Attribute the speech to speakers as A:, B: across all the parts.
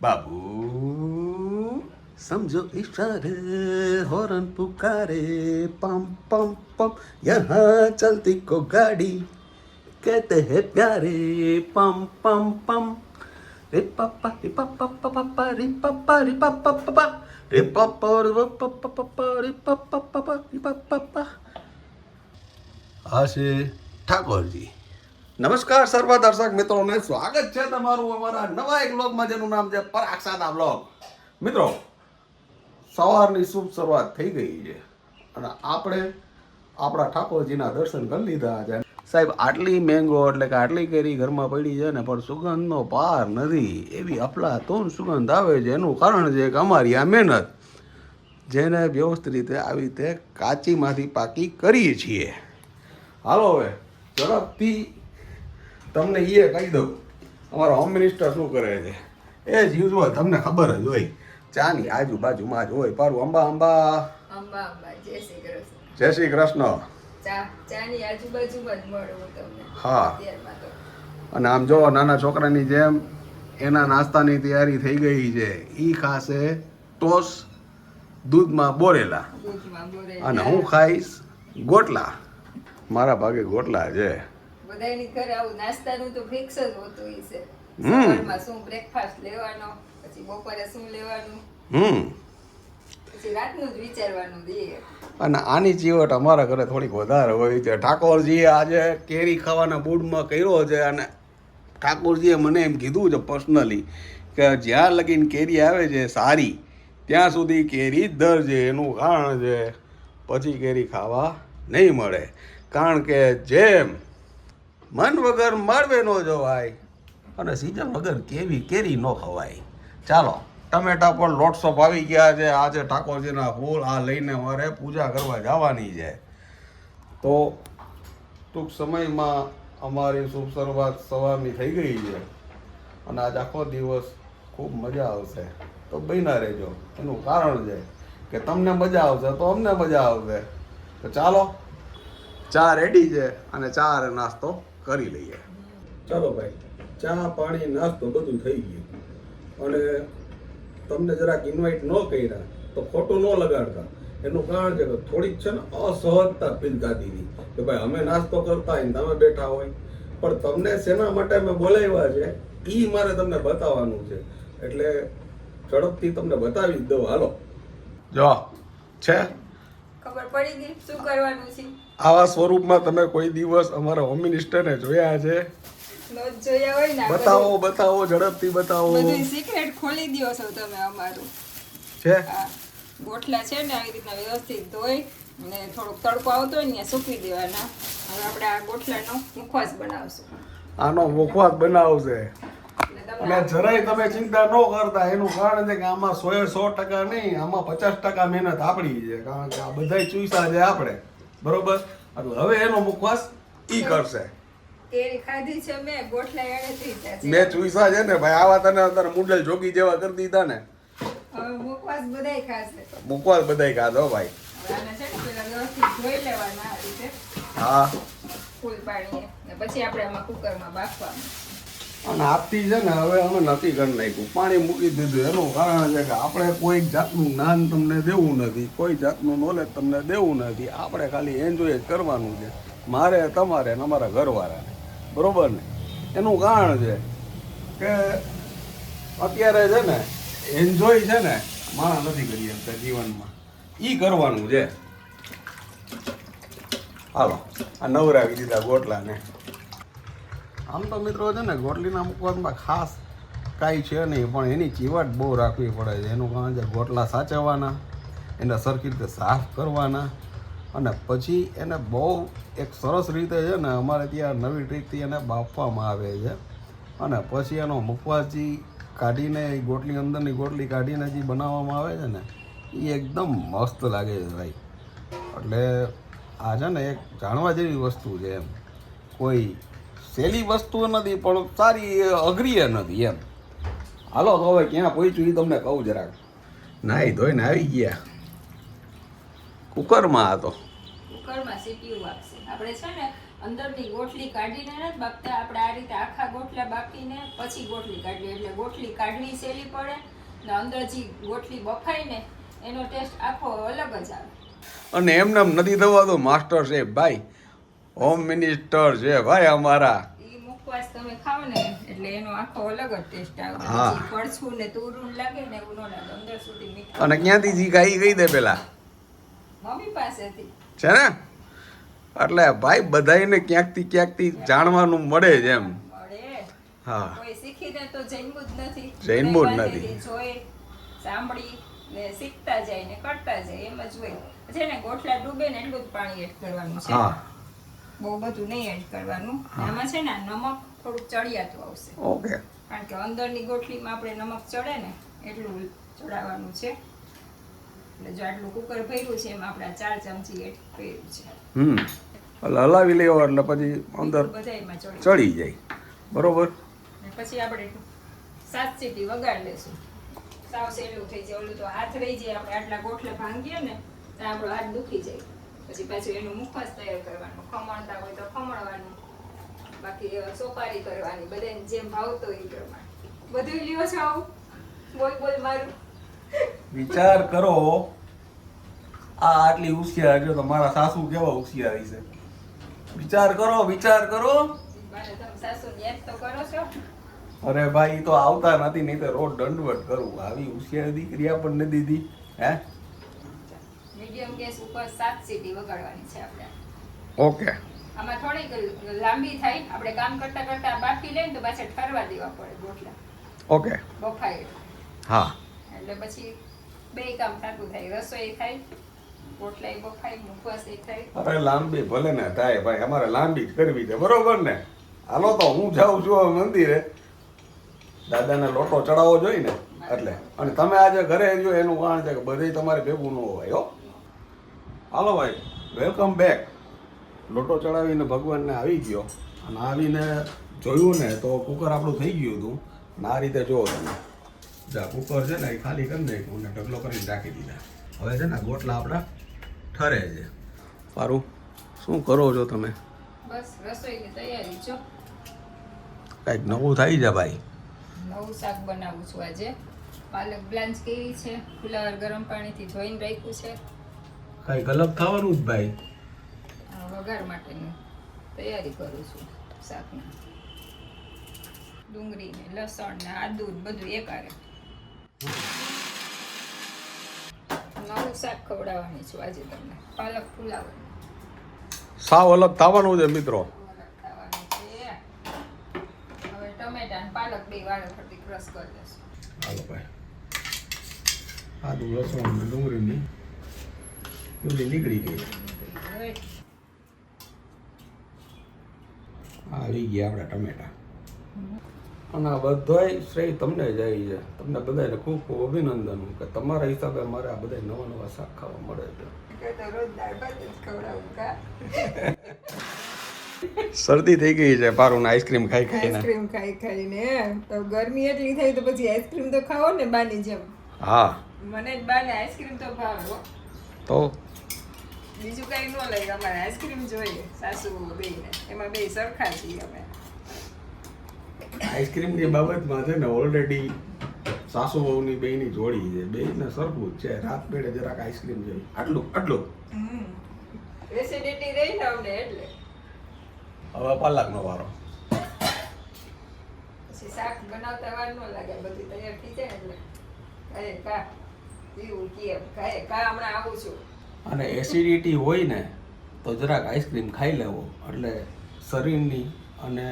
A: बाबू समझो इशारे हॉर्न पुकारे पम पम पम यहाँ चलती को गाड़ी कहते हैं प्यारे पम पम पम रे पापा रे पापा पापा रे पापा रे पापा पापा रे पापा रे पापा पापा रे पापा पापा रे पापा આશે ઠાકોરજી નમસ્કાર સર્વ દર્શક મિત્રોને સ્વાગત છે તમારું અમારા નવા એક બ્લોગમાં જેનું નામ છે પરાગ સાદા બ્લોગ મિત્રો સવારની શુભ શરૂઆત થઈ ગઈ છે અને આપણે આપણા ઠાકોરજીના દર્શન કરી લીધા છે સાહેબ આટલી મેંગો એટલે કે આટલી કેરી ઘરમાં પડી છે ને પણ સુગંધનો પાર નથી એવી અફલાતૂન સુગંધ આવે છે એનું કારણ છે કે અમારી આ મહેનત જેને વ્યવસ્થિત રીતે આવી રીતે કાચીમાંથી પાકી કરીએ છીએ હાલો હવે ઝડપથી તમને એ કહી દઉં અમારા હોમ મિનિસ્ટર શું કરે છે એ જ યુઝ્યુઅલ તમને ખબર જ હોય ચાની આજુબાજુમાં જ હોય પારું અંબા અંબા
B: અંબા અંબા જય શ્રી કૃષ્ણ
A: જય શ્રી કૃષ્ણ
B: ચાની આજુબાજુમાં જ મળવું તમને
A: હા
B: અત્યારમાં તો
A: અને આમ જો નાના છોકરાની જેમ એના નાસ્તાની તૈયારી થઈ ગઈ છે ઈ ખાશે ટોસ દૂધમાં બોરેલા
B: દૂધમાં બોરેલા
A: અને હું ખાઈશ ગોટલા મારા ભાગે ગોટલા છે
B: બધાની ઘરે આવું નાસ્તાનું તો ફિક્સ જ હોતું હોય છે સવારમાં શું બ્રેકફાસ્ટ લેવાનો પછી બપોરે શું લેવાનું પછી રાતનું જ વિચારવાનું દે
A: અને આની ચીવટ અમારા ઘરે થોડીક વધારે હોય છે ઠાકોરજીએ આજે કેરી ખાવાના મૂડમાં કર્યો છે અને ઠાકોરજીએ મને એમ કીધું છે પર્સનલી કે જ્યાં લગીને કેરી આવે છે સારી ત્યાં સુધી કેરી દર છે એનું કારણ છે પછી કેરી ખાવા નહીં મળે કારણ કે જેમ મન વગર મળવે ન જવાય અને સિઝન વગર કેરી ન ખવાય ચાલો ટમેટા પર લોટસોપ આવી ગયા છે આજે ઠાકોરજીના ફૂલ આ લઈને મારે પૂજા કરવા જવાની છે તો ટૂંક સમયમાં અમારી શુભ શરૂઆત સવારની થઈ ગઈ છે અને આજ આખો દિવસ ખૂબ મજા આવશે તો બન્યા રહેજો એનું કારણ છે કે તમને મજા આવશે તો અમને મજા આવશે તો ચાલો ચા રેડી છે અને ચા અને નાસ્તો કરી લઈએ ચાલો ભાઈ ચા પાણી નાસ્તો બધું થઈ ગયું અને તમને જરાક ઇન્વાઇટ ન કર્યા તો ખોટું ન લગાડતા એનું કારણ છે કે થોડીક છે ને અસહજતા ફીલ થતી હતી કે ભાઈ અમે નાસ્તો કરતા હોય ને તમે બેઠા હોય પણ તમને શેના માટે અમે બોલાવ્યા છે એ મારે તમને બતાવવાનું છે એટલે ઝડપથી તમને બતાવી જ દઉં હાલો જો છે
B: ખબર પડી ગઈ શું કરવાનું છે
A: આવા સ્વરૂપમાં તમે કોઈ દિવસ અમારા હોમ મિનિસ્ટરને જોયા છે
B: નો જોયા હોય ને
A: બતાવો બતાવો ઝડપથી બતાવો
B: બધું સિક્રેટ ખોલી દ્યો છો તમે અમારું
A: છે
B: આ ગોઠલા છે ને આવી રીતના વ્યવસ્થિત ધોઈ અને થોડોક તડકો આવતો હોય ને ત્યાં સૂકવી દેવાના હવે આપણે આ ગોઠલાનો મુખવાસ બનાવશું
A: આનો મુખવાસ બનાવશે
B: એટલે
A: અને જરાય તમે ચિંતા ન કરતા એનું કારણ છે કે આમાં 100% નહીં આમાં 50% મહેનત આપણી છે કારણ કે આ બધાય ચૂસા છે આપણે બરોબર એટલે હવે એનો મુખવાસ ઈ કરશે
B: કેરી ખાધી છે મેં ગોઠલા એણે થઈ ગયા છે
A: મેં ચૂસા છે ને ભાઈ આવા તને અત્યારે મુંડલ જોગી જેવા કરી દીધા ને
B: હવે મુખવાસ બધાય ખાશે
A: મુખવાસ બધાય ખાધો ભાઈ
B: હવે આને છે ને પેલા વ્યવસ્થિત ધોઈ લેવાના આ રીતે
A: હા
B: ફૂલ પાણીએ ને પછી આપણે આમાં કુકરમાં બાફવાનું
A: અને આપતી છે ને હવે અમે નક્કી કરી નાખ્યું પાણી મૂકી દીધું એનું કારણ છે કે આપણે કોઈ જાતનું જ્ઞાન તમને દેવું નથી કોઈ જાતનું નોલેજ તમને દેવું નથી આપણે ખાલી એન્જોય જ કરવાનું છે મારે તમારે ને અમારા ઘરવાળાને બરોબર ને એનું કારણ છે કે અત્યારે છે ને એન્જોય છે ને માણસ નથી કરી શકતા જીવનમાં એ કરવાનું છે હાલો આ નવરાવી દીધા ગોટલાને આમ તો મિત્રો છે ને ગોટલીના મુખવાસમાં ખાસ કાંઈ છે નહીં પણ એની ચીવાટ બહુ રાખવી પડે છે એનું કારણ છે ગોટલા સાચવવાના એને સરખી રીતે સાફ કરવાના અને પછી એને બહુ એક સરસ રીતે છે ને અમારે ત્યાં નવી ટ્રીકથી એને બાફવામાં આવે છે અને પછી એનો મુખવાસજી કાઢીને એ ગોટલી અંદરની ગોટલી કાઢીને જે બનાવવામાં આવે છે ને એ એકદમ મસ્ત લાગે છે ભાઈ એટલે આ છે ને એક જાણવા જેવી વસ્તુ છે એમ કોઈ સહેલી વસ્તુ નથી પણ સારી અઘરી નથી એમ હાલો તો હવે ક્યાં પહોંચ્યું એ તમને કહું જરાક નાહી ધોઈને આવી ગયા કુકરમાં હતો
B: કુકરમાં સીટીયું વાગશે આપણે છે ને અંદરની ગોઠલી કાઢીને નથી બાફતા આપણે આ રીતે આખા ગોટલા બાફીને પછી ગોટલી કાઢીએ એટલે ગોટલી કાઢવી સહેલી પડે ને અંદર જે ગોટલી બફાય ને એનો ટેસ્ટ આખો અલગ જ આવે.
A: અને એમને એમ નથી થવાતું માસ્ટર શેફ ભાઈ, હોમ મિનિસ્ટર છે ભાઈ અમારા.
B: ઈ મુખવાસ તમે ખાવ ને એટલે એનો આખો અલગ જ ટેસ્ટ આવે.
A: હા.
B: પછી કડછું ને તુરું લાગે ને એવું ન લાગે, અંદર સુધી મીઠું.
A: અને ક્યાંથી જી ખાઈ કહી દે પેલા
B: મમ્મી પાસેથી
A: છે ને, એટલે ભાઈ બધાયને ક્યાંકથી જાણવાનું મળે છે એમ.
B: મળે.
A: હા,
B: કોઈ શીખીને તો જન્મું જ નથી.
A: જન્મું જ
B: કોઈ
A: નથી.
B: પાસેથી જોઈ સાંભળી ને શીખતા જાય ને કરતા જાય એમ જ હોય. છે ને ગોઠલા ડૂબે ને એટલું જ પાણી એડ કરવાનું છે,
A: હા,
B: બહુ બધું નહીં એડ કરવાનું. આમાં છે ને નમક થોડુંક ચડિયાતું આવશે,
A: ઓકે.
B: કારણ કે અંદરની ગોઠલીમાં આપણે નમક ચડે ને એટલું ચડાવવાનું છે. એટલે જો આટલું કુકર ભર્યું છે એમાં આપણે 4 ચમચી એડ કર્યું છે.
A: એટલે હલાવી લેવો એટલે પછી અંદર
B: બધાયમાં
A: ચડી જાય. બરોબર.
B: અને પછી આપણે 7 સીટી વગાડી લેશું. સાવ સહેલું થઈ જાય. ઓલું તો હાથ રહી જાય, આપણે આટલા ગોઠલા ભાંગીએ ને તો આપણો હાથ દુખી જાય. પછી પાછું એનું મુખવાસ તૈયાર કરવાનું, ખમણતા હોય તો ખમણવાનું, બાકી સોપારી કરવાની, બધાને જેમ ભાવતો હોય એ પ્રમાણે. બધું લ્યો છો આવું બોલ મારું.
A: વિચાર કરો, આ આટલી હોશિયાર છે તો મારા સાસુ કેવા હોશિયાર છે. વિચાર કરો.
B: બાને તમે સાસુને યાદ તો કરો છો.
A: અરે ભાઈ, તો આવતા નથી, નહીં તો રોજ દંડવટ કરું. આવી હોશિયાર દીકરી આપણને દીધી હે.
B: મીડિયમ ગેસ ઉપર 7 સીટી વગાડવાની છે આપણે.
A: ઓકે.
B: આમાં થોડીક લાંબી થાય, આપણે કામ કરતા કરતા બાફી લઈને તો પાછા ઠરવા દેવા પડે ગોઠલા.
A: ઓકે.
B: બફાય
A: હા,
B: એટલે પછી બે કામ થતું થાય, રસોઈ થાય, ગોઠલાય બફાય, મુખવાસય થાય.
A: અરે લાંબી ભલે ને થાય ભાઈ, અમારે લાંબી જ કરવી છે. બરોબર ને? હાલો તો હું જાઉં છું હવે મંદિરે, દાદાને લોટો ચડાવવો જોઈએ ને એટલે. અને તમે આજે ઘરે રહ્યો એનું કારણ છે કે બધે તમારે ભેગું ન હોય હો. હાલો ભાઈ, વેલકમ બેક. લોટો ચડાવીને ભગવાનને આવી ગયો અને આવીને જોયું ને તો કુકર આપણું થઈ ગયું હતું. અને આ રીતે જુઓ તમે, જા કુકર છે ને એ ખાલી કરી નાખ્યું ને ઢગલો કરીને રાખી દીધા. હવે છે ને ગોટલા આપણા ઠરે છે. સારું, શું કરો છો તમે?
B: બસ રસોઈની તૈયારી છો.
A: કંઈક નવું થાય છે ભાઈ.
B: નવું શાક બનાવું છું આજે. પાલક બ્લાન્ચ કરી છે, ફુલાવર ગરમ પાણીથી ધોઈને રાખ્યું છે.
A: કંઈક અલગ થવાનું જ ભાઈ.
B: વઘાર માટેની તૈયારી કરું છું શાકની. ડુંગળી ને લસણ ને આદુ ને બધું એકારે. નવું શાક ખવડાવવાની છું આજે તમને, પાલક ફુલાવર.
A: સાવ અલગ થવાનું છે મિત્રો.
B: અલગ ખાવાનું છે. હવે ટમેટા અને પાલક બે વાળો ફરતી ક્રશ કરી દેશું.
A: હાલો ભાઈ, આદુ લસણ ને ડુંગળીની બધી નીકળી ગઈ.
B: હવે
A: આવી ગયા આપણા ટમેટા. અને આ બધાય શ્રેય તમને જાય છે. તમને બધાને ખૂબ ખૂબ અભિનંદન કે તમારા હિસાબે મારે આ બધા નવા નવા શાક ખાવા મળે છે.
B: રોજ દાળ ભાત જ ખવડાવું કા.
A: શરદી થઈ ગઈ છે પારુને આઈસ્ક્રીમ ખાઈ ખાઈને.
B: આઈસ્ક્રીમ ખાઈને તો ગરમી એટલી થઈ તો પછી આઈસ્ક્રીમ તો ખાવો ને બાની જેમ.
A: હા,
B: મને જ બાને આઈસ્ક્રીમ તો ભાવે હો.
A: તો
B: બીજું કઈ ન લાગે, અમારે આઈસ્ક્રીમ જોઈએ સાસુ બેયને, એમાં બે સરખા છીએ અમે.
A: આઈસ્ક્રીમની બાબતમાં છે ને ઓલરેડી સાસુ વહુની બેયની જોડી છે. બેયને સરખું જ છે. રાત પેડે જરાક આઈસ્ક્રીમ જોઈએ. આટલું
B: એસિડિટી રહી ને અમને એટલે.
A: હવે પાલકનો વારો.
B: પછી શાક બનાવતા વાર ન લાગે, બધું તૈયાર થઈ જાય એટલે કહે કા પીવું કેમ કહે કા હમણાં આવું છું.
A: અને એસિડિટી હોય ને તો જરાક આઈસ્ક્રીમ ખાઈ લેવો એટલે શરીરની અને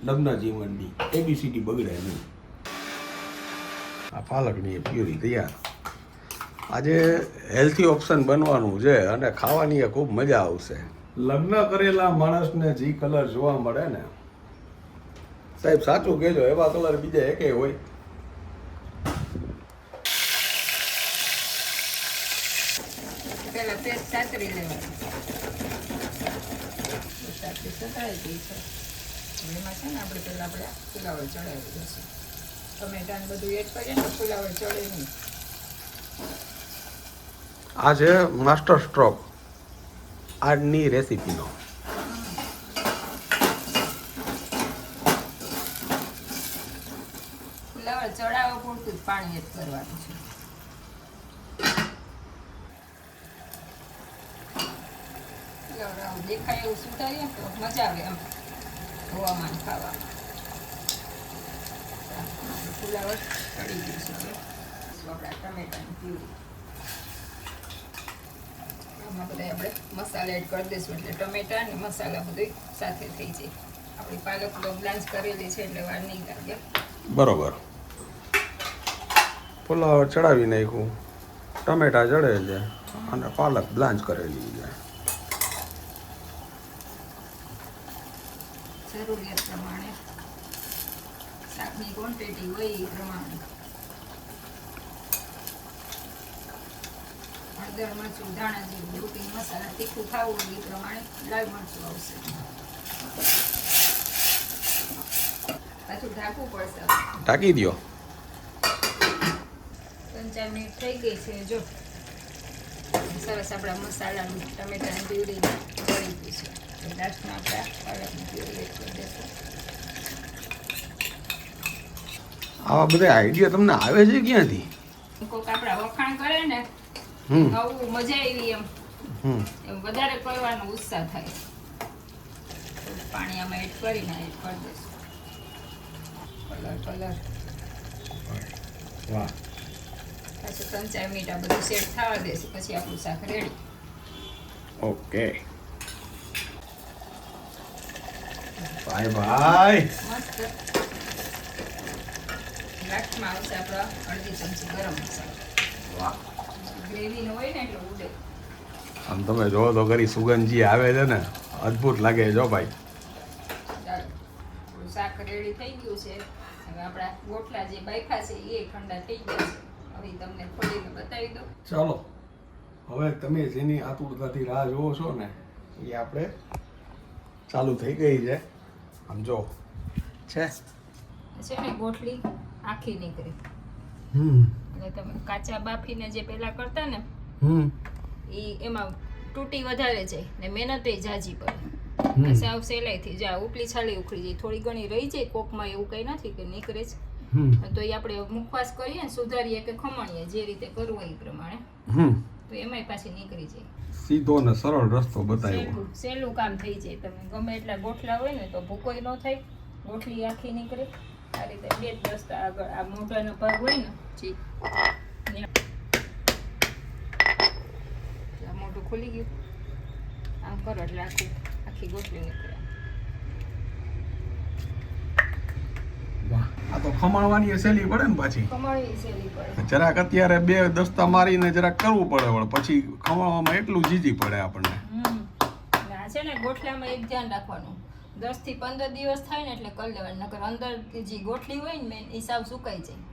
A: લગ્ન જીવનની ABCD બગડે નહીં. આ પાલકની પ્યુરી તૈયાર. આજે હેલ્થી ઓપ્શન બનવાનું છે અને ખાવાની એ ખૂબ મજા આવશે. લગ્ન કરેલા માણસને જે કલર જોવા મળે ને, સાહેબ સાચું કહેજો, એવા કલર બીજા એકેય હોય?
B: પેલા પેસ્ટ સાતરી લેવાની. સાતરી સતાઈ ગઈ છે. એમાં છે ને આપણે પેલા ફુલાવર ચડાવી દઈશું. ટમેટા ને બધું એડ કરીએ ને ફુલાવર ચડે નહીં.
A: આ છે માસ્ટર સ્ટ્રોક આજની રેસીપીનો.
B: પૂરતું જ પાણી એડ કરવાનું છે. દેખાય એવું સુધારીએ તો મજા આવે એમ હવામાન ખાવામાં. ફુલાવર ચડી ગયું છે. આપણા ટમેટાની પ્યુરી આમાં બધા આપણે મસાલા એડ કરી દઈશું એટલે ટમેટા અને મસાલા બધું સાથે થઈ જાય. આપણી પાલક બ્લાન્ચ કરેલી છે એટલે વાર નહીં લાગે.
A: બરોબર. ફુલાવર ચડાવી નાખ્યું, ટમેટા ચડે છે અને પાલક બ્લાન્ચ કરેલી છે.
B: જરૂરિયાત પ્રમાણે શાકની ક્વોન્ટિટી હોય એ પ્રમાણે હળદર, મરચું, ધાણા જીરું, રૂટીન મસાલા તીખું ખાવું હોય એ પ્રમાણે લાલ મરચું આવશે. પાછું ઢાંકવું પડશે.
A: ઢાંકી દો.
B: 3-4 મિનિટ થઈ ગઈ છે. જો સરસ આપણા મસાલાનું ટમેટાની પ્યુરી પડી ગઈ છે. લાસ્ટમાં આપણે પાલકની પ્યુરી એડ કરી દઈશું.
A: આવા બધા આઈડિયા તમને આવે છે ક્યાંથી?
B: કોઈક આપણા વખાણ કરે ને આવું મજા આવી એમ વધારે કરવાનો ઉત્સાહ થાય. પાણી આમાં એડ કરીને એડ કરી દઈશું. કલર
A: વાહ.
B: પાછું 3-4 મિનિટ આ બધું સેટ થવા દેશું પછી આપણું શાક રેડી.
A: ઓકે ભાઈ ભાઈ.
B: મસ્ત. લાસ્ટમાં આવશે આપણા અડધી ચમચી ગરમ મસાલો.
A: વાહ.
B: ગ્રેવી નો હોય ને એટલે ઉડે.
A: આમ તમે જોવો તો કરી સુગંધ જે આવે છે ને અદ્ભુત લાગે છે ભાઈ.
B: ચાલો આપણું શાક રેડી થઈ ગયું છે. હવે આપણા ગોટલા જે બાફા છે એ ઠંડા થઈ ગયા છે. હવે તમને ખોલીને બતાવી દો.
A: ચાલો હવે તમે જેની આતુરતાથી રાહ જોવો છો ને એ આપણે ચાલુ થઈ ગઈ છે. આમ જો છે
B: ને ગોટલી આખી નીકળી. એટલે તમે કાચા બાફીને જે પેલા કરતા ને એમાં તૂટી વધારે જાય ને મહેનત જાજી પડે. સાવ સહેલાઈથી જા ઉપલી છાલી ઉખડી જાય. થોડી ઘણી રહી જાય કોકમાં એવું કઈ નથી કે નીકળે જ. તો એ આપણે મુખવાસ કરીએ ને સુધારીએ કે ખમણીએ જે રીતે કરવું હોય એ પ્રમાણે તો એમાંય પાછી નીકળી જાય.
A: સીધો ને સરળ રસ્તો બતાવ્યો.
B: સહેલું કામ થઈ જાય. તમે ગમે એટલા ગોઠલા હોય ને તો ભૂકોય ન થાય. ગોઠલી આખી નીકળે. આ રીતે 2 રસ્તા આગળ આ મોટાનો ભાગ હોય ને જી આ મોટું ખુલી ગયું. આમ કરો એટલે આખી ગોઠલી નીકળે.
A: વાહ. આ તો ખમણવાની સહેલી પડે ને પાછી.
B: ખમણવી સહેલી પડે.
A: જરાક અત્યારે 2 દસ્તા મારીને જરાક કરવું પડે પણ પછી ખમણવામાં એટલું જીજી પડે આપણને.
B: આ છે ને ગોઠલામાં એક ધ્યાન રાખવાનું 10 થી 15 દિવસ થાય ને એટલે કરી લેવાનું. નકર અંદર જે ગોઠલી હોય ને મેન હિસાબ સુકાઈ જાય.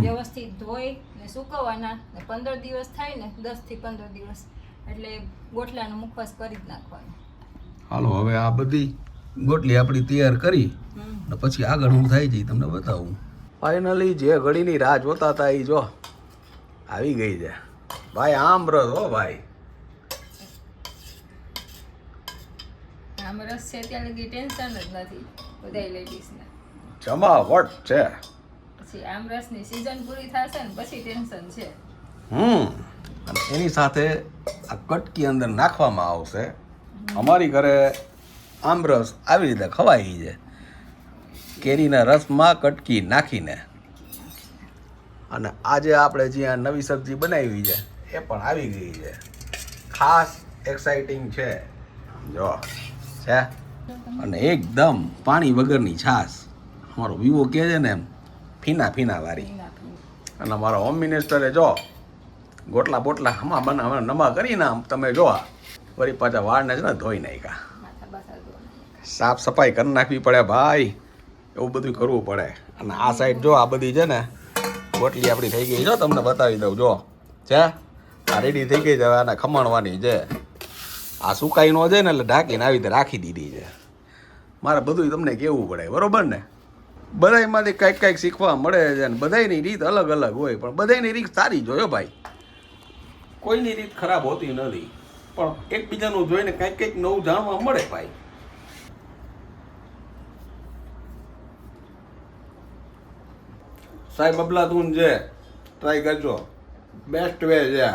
B: વ્યવસ્થિત ધોઈ ને સુકવવાના ને 15 દિવસ થાય ને 10 થી 15 દિવસ એટલે ગોઠલાનો મુખવાસ કરી જ નાખવાનો.
A: હાલો હવે આ બધી ગોટલી આપણી તૈયાર કરી ને પછી આગળ હું થાય છે તમને બતાવું. ફાઇનલી જે ઘડીની રાહ જોતા હતા એ જો આવી ગઈ છે ભાઈ. આમ રસ હો ભાઈ.
B: આમ રસ છે ત્યાં લગી ટેન્શન જ નથી બધા લેડીઝને.
A: જમાવટ છે.
B: પછી આમ રસની સીઝન પૂરી થશે ને પછી ટેન્શન છે.
A: અને એની સાથે આ કટકી અંદર નાખવામાં આવશે. અમારી ઘરે આમરસ આવી રીતે ખવાય છે કેરીના રસમાં કટકી નાખીને. અને આજે આપણે જે આ નવી સબ્જી બનાવી છે એ પણ આવી ગઈ છે. ખાસ એક્સાઇટિંગ છે જો છે. અને એકદમ પાણી વગરની છાશ. અમારો વિવો કહે છે ને એમ ફીના ફીના વાળી. અને અમારા હોમ મિનિસ્ટરે જો ગોટલા બોટલા હમા બનાવવા નમા કરીને આમ તમે જો વળી પાછા વાળને છે ને ધોઈ નાખ્યા. સાફ સફાઈ કરી નાખવી પડે ભાઈ. એવું બધું કરવું પડે. અને આ સાઈડ જો આ બધી છે ને ગોટલી આપણી થઈ ગઈ. જો તમને બતાવી દઉં જો છે આ રેડી થઈ ગઈ છે. હવે આને ખમણવાની છે. આ સુકાઈ નો છે ને એટલે ઢાંકીને આવી રીતે રાખી દીધી છે. મારે બધું તમને કહેવું પડે બરોબર ને. બધાયમાંથી કંઈક કંઈક શીખવા મળે છે ને બધાયની રીત અલગ અલગ હોય પણ બધાયની રીત સારી જોયો ભાઈ. કોઈની રીત ખરાબ હોતી નથી પણ એકબીજાનું જોઈને કંઈક કંઈક નવું જાણવા મળે ભાઈ. સાહેબ અબલાતું છે, ટ્રાય કરજો. બેસ્ટ વે છે.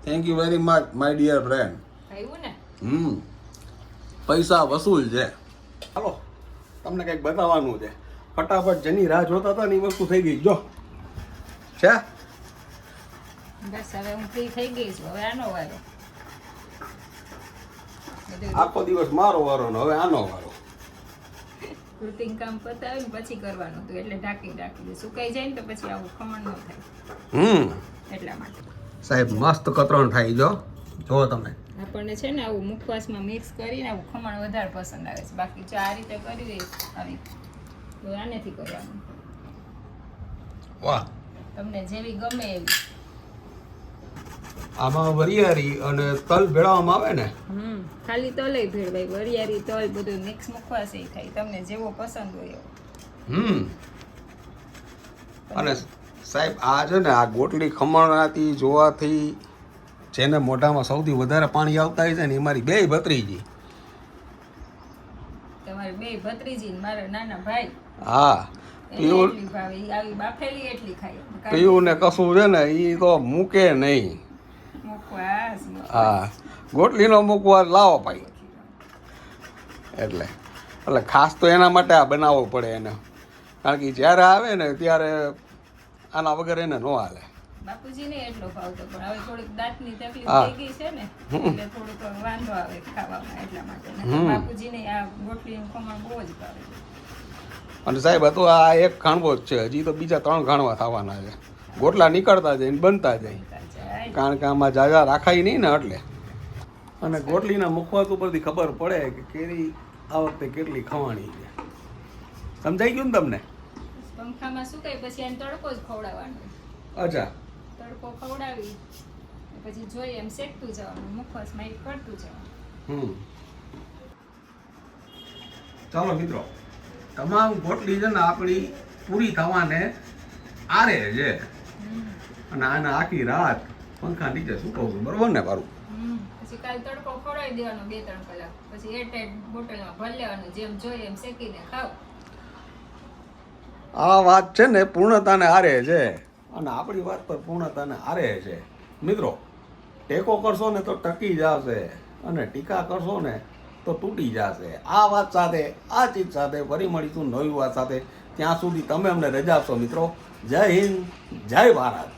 A: Thank you very much my dear friend.
B: આવ્યું ને
A: પૈસા વસૂલ છે. હાલો તમને કંઈક બતાવવાનું છે. ફટાફટ જેની રાહ જોતા હતા ને એ વસ્તુ થઈ ગઈ. જો છે.
B: બસ હવે હું ફ્રી થઈ ગઈ છું. હવે આનો વારો.
A: આખો દિવસ મારો વારો ને હવે આનો વારો.
B: રૂટિન કામ પતાવીને પછી કરવાનું હતું એટલે ઢાંકી સુકાઈ જાય ને તો પછી આવું ખમણ ન થાય એટલા માટે.
A: સાહેબ મસ્ત કતરણ થાય. જો તમે
B: આપણને છે ને આવું મુખવાસમાં મિક્સ કરીને આવું ખમણ વધારે પસંદ આવે છે. બાકી જો આ રીતે કરી દઈશ આવી તો આનેથી કરવાનું.
A: વાહ,
B: તમને જેવી ગમે એવી.
A: આમાં વરિયાળી અને તલ ભેળવવામાં આવે ને?
B: ખાલી તલ ભેળવાય, વરિયાળી તલ બધું મિક્સ મુખવાસ એ થાય. તમને જેવો પસંદ હોય એવો.
A: અને સાહેબ આ છે ને આ ગોટલી ખમણાતી જોવાથી જેને મોઢામાં સૌથી વધારે પાણી આવતા હોય છે ને એ મારી બે ભત્રીજી.
B: તમારી બે ભત્રીજી ને મારા નાના ભાઈ.
A: હા,
B: એટલી ભાવે ઈ આવી બાફેલી એટલી ખાય.
A: પીવું ને કશું છે ને એ તો મૂકે નહીં.
B: મુખવાસ
A: હા, ગોટલીનો મુખવાસ લાવો ભાઈ. એટલે ખાસ તો એના માટે આ બનાવવો પડે એને. કારણ કે જ્યારે આવે ને ત્યારે આના વગર એને ન હાલે.
B: બાપુજીને એટલો ભાવતો પણ હવે થોડીક દાંતની તકલીફ થઈ ગઈ છે ને એટલે થોડુંક વાંધો આવે ખાવામાં એટલા માટે. બાપુજીને આ ગોટલીનું ખમણ બહુ જ ભાવે.
A: અને સાહેબ હતું આ એક ખાણવો જ છે. હજી તો બીજા 3 ખાણવા થવાના છે. ગોટલા નીકળતા જાય ને બનતા જાય. કારણ કે આમાં જાજા રાખાય નહીં ને એટલે. અને ગોટલીના મુખવાસ ઉપરથી ખબર પડે કે કેરી આ વખતે કેટલી ખવાણી છે. સમજાઈ ગયું ને તમને?
B: પંખામાં સુકાય પછી એને તડકો જ ખવડાવવાનો.
A: અચ્છા,
B: તડકો ખવડાવી પછી જોઈએ એમ શેકતું જવાનું, મુખવાસમાં એક કરતું જવાનું.
A: ચાલો મિત્રો, તમામ ગોટલી છે ને આપણી પૂરી થવાને આરે છે. અને આને આખી રાત પંખા નીચે સૂકવવું, બરોબર ને? મારું
B: પછી કાલ તડકો ખવડાવી દેવાનો 2-3 કલાક. પછી એરટાઈટ બોટલમાં ભરી લેવાનું, જેમ જોઈએ એમ શેકીને ખાવ.
A: આ વાત છે ને પૂર્ણતાને આરે છે. અને આપણી વાત પર પૂર્ણતાને આરે છે. મિત્રો, ટેકો કરશો ને તો ટકી જશે અને ટીકા કરશો ને તો તૂટી જશે. આ વાત સાથે, આ ચીજ સાથે ફરી મળીશું નવી વાત સાથે. ત્યાં સુધી તમે અમને રજા આપશો મિત્રો. જય હિન્દ, જય ભારત.